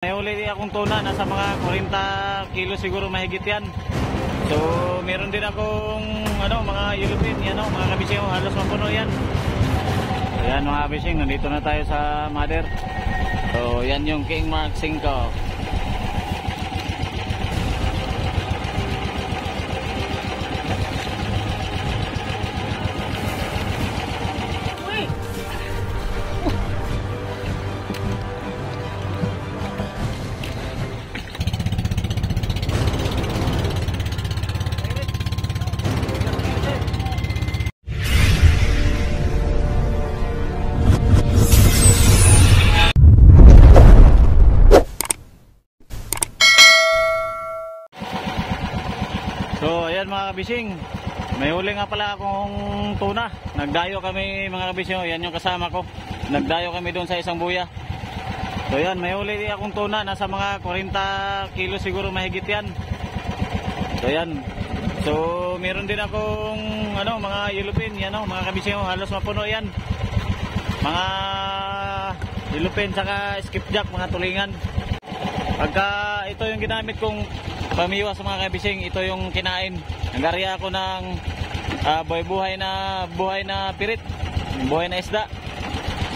May uli akong tuna, nasa mga 40 kilo siguro mahigit yan. So meron din akong mga yellowfin, mga kabising, halos mapuno yan. Ayan mga kabising, nandito na tayo sa mother. So yan yung King Mark 5. So ayan mga kabising, may huli nga pala akong tuna. Nagdayo kami mga kabising, yan yung kasama ko. Nagdayo kami doon sa isang buya. So ayan, may huli akong tuna, nasa mga 40 kilo siguro mahigit yan. So ayan. So meron din akong mga yellowfin, mga kabising, halos mapuno yan. Mga yellowfin saka skipjack, mga tulingan. Pagka ito yung ginamit kong pamiwas sa mga kabising, ito yung kinain. Nag-arya ako ng buhay na pirit, buhay na isda.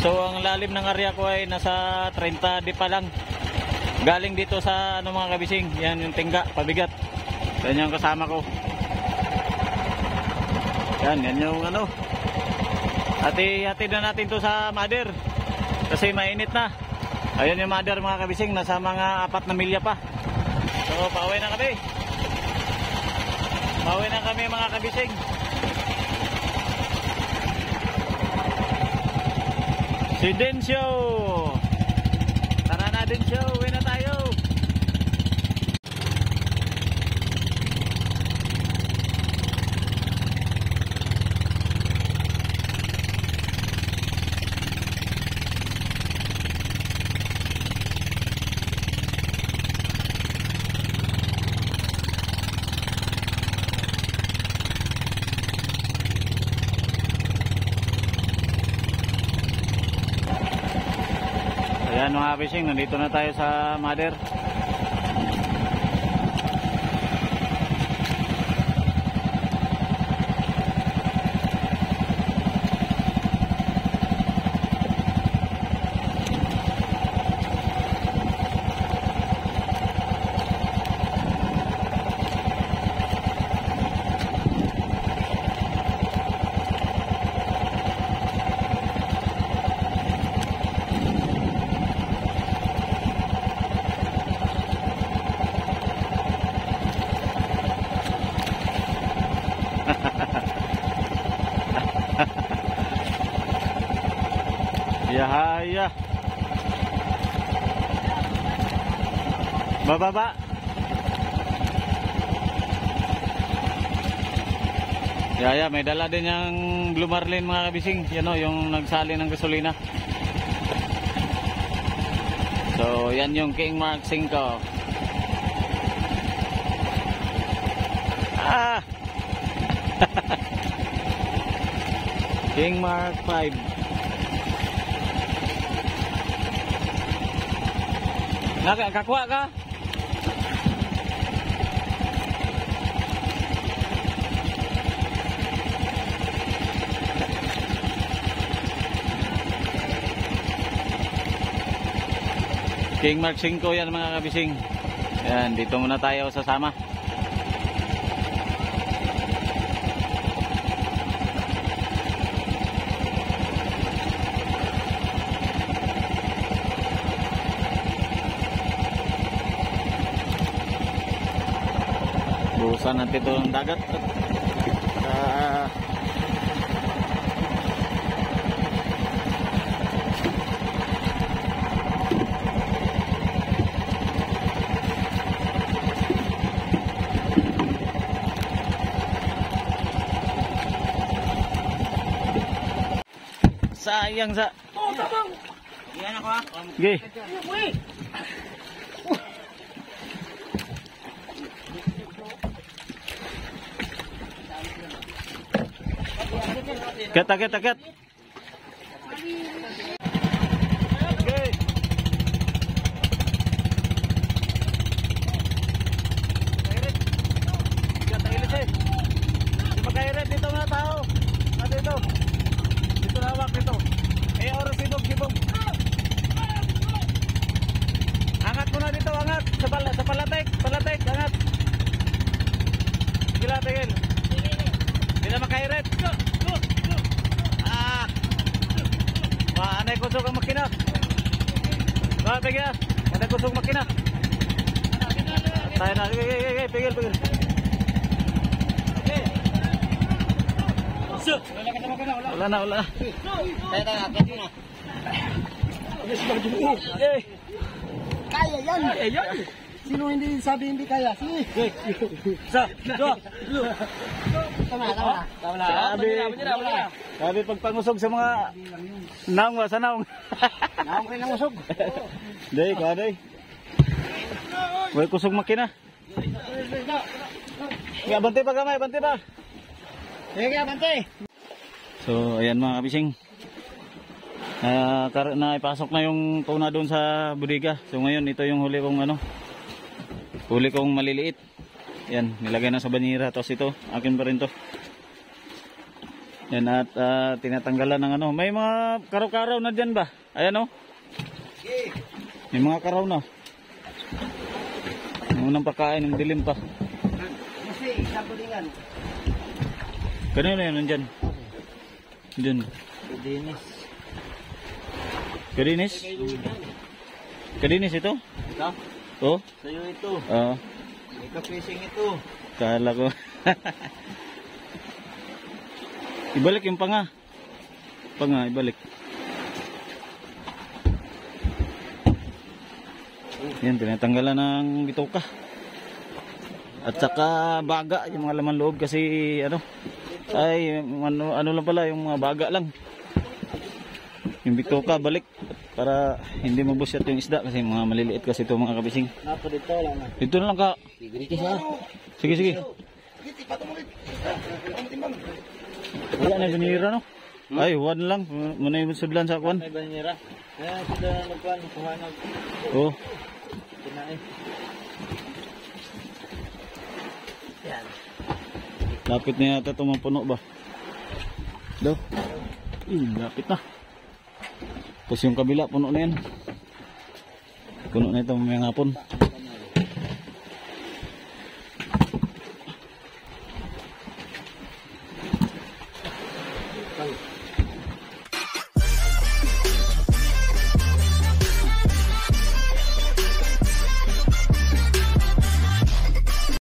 So ang lalim ng arya ko ay nasa 30 di pa lang. Galing dito sa mga kabising, yan yung tingga, pabigat. Yan yung kasama ko. Yan yung hati-hati na natin to sa mother kasi mainit na. Ayun yung mother mga kabising, nasa mga 4 na milya pa. So pauwi na kami. Pauwi na kami mga kabising. Si Densyo. Tara na Densyo, uwi na tayo. Ayan mga kabising, nandito na tayo sa mother. Yahaya. Bababa. Yaya, may dala din yung Blue Marlin mga kabising. Yan yung nagsali ng gasolina. So yan yung King Mark 5. King Mark 5. Nakakuha ka? King Mark 5 yan mga kabising. Yan, dito muna tayo sasama. Busan natin ito ng dagat. Sayang sa. Oh, tabang. Yan ako ha. Okay. Ket. Okay. dito, angat. Sa palatek, angat. Gila, tigil. Hindi na makairet. Ah. Anay kusog ang makina. Tigil. Anay kusog makina. Tayo na. Pigil. Wala na. Tayo, akit mo na. Kaya yan. Sino hindi sabi hindi kaya? Sige. Tama. Sabi pagpangusog sa mga naong sa naong. Naong kayo ng usog. Day, kaday. Way kusog makina. Ya, bante pa gamay, bante pa. Sige, bante. So, ayan mga kabising. Ipasok na yung tuna doon sa bodega. So ngayon ito yung huli kong maliliit. Yan, nilagay na sa banyera. Tapos ito, akin pa rin to. Yan, at tinatanggalan ng ano. May mga karaw-karaw na dyan ba? Ayan o. May mga karaw na. Unang pagkain, yung dilim pa. Kasi, sabulingan. Kanina yun, nandyan. Dyan. Dinis. Kadinis ito? Ito? Oh? Sa'yo ito. Oo. Ikaw fishing ito. Kala ko. Ibalik yung panga. Ibalik. Yan, tinatanggalan ng bituka. At saka baga, yung mga laman loob kasi ano lang pala, yung mga baga lang. Yung bituka, balik. Para hindi mabusyat yung isda kasi mga maliliit kasi ito mga kabising. Napo dito lang na. Dito na lang ka. Sigurity siya. Sige. Wala na binira no? Ay, huwag lang. Muna yung sudlan sa kwan. May banyera. Ayan, sila nagkuhan. Kuhanag. Oo. Kinain. Yan. Lapit na yata ito mapuno ba? Daw. Lapit na. Tapos yung kabila, puno na yan. Puno na ito mamayang hapon.